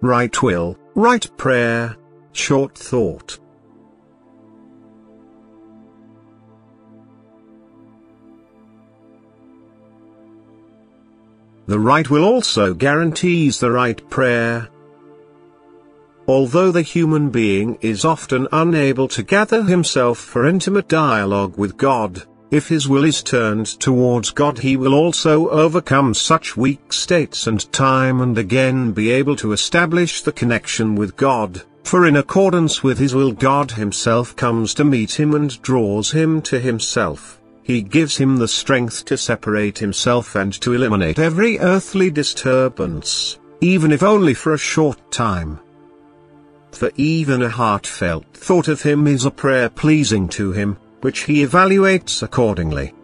right will, right prayer, short thought. The right will also guarantees the right prayer. Although the human being is often unable to gather himself for intimate dialogue with God, if his will is turned towards God, he will also overcome such weak states and time and again be able to establish the connection with God, for in accordance with his will God himself comes to meet him and draws him to himself. He gives him the strength to separate himself and to eliminate every earthly disturbance, even if only for a short time. For even a heartfelt thought of him is a prayer pleasing to him, which he evaluates accordingly.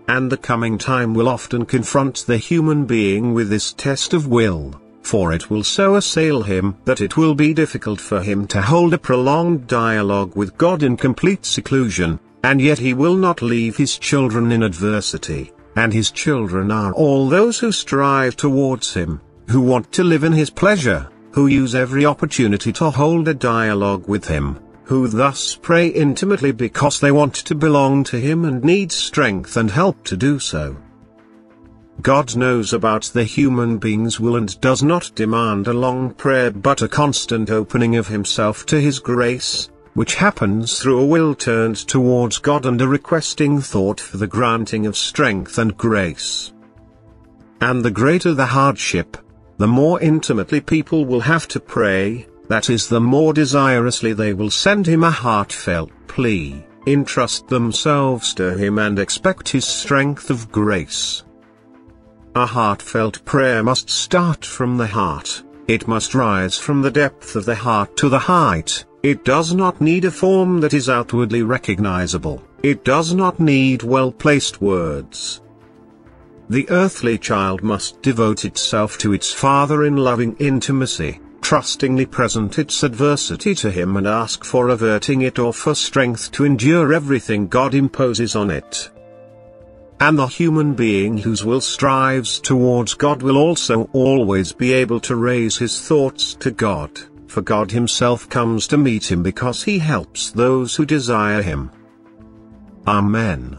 And the coming time will often confront the human being with this test of will, for it will so assail him that it will be difficult for him to hold a prolonged dialogue with God in complete seclusion. And yet he will not leave his children in adversity, and his children are all those who strive towards him, who want to live in his pleasure, who use every opportunity to hold a dialogue with him, who thus pray intimately because they want to belong to him and need strength and help to do so. God knows about the human being's will and does not demand a long prayer but a constant opening of himself to his grace, which happens through a will turned towards God and a requesting thought for the granting of strength and grace. And the greater the hardship, the more intimately people will have to pray, that is, the more desirously they will send him a heartfelt plea, entrust themselves to him and expect his strength of grace. A heartfelt prayer must start from the heart, it must rise from the depth of the heart to the height. It does not need a form that is outwardly recognizable, it does not need well-placed words. The earthly child must devote itself to its father in loving intimacy, trustingly present its adversity to him and ask for averting it or for strength to endure everything God imposes on it. And the human being whose will strives towards God will also always be able to raise his thoughts to God. For God himself comes to meet him because he helps those who desire him. Amen.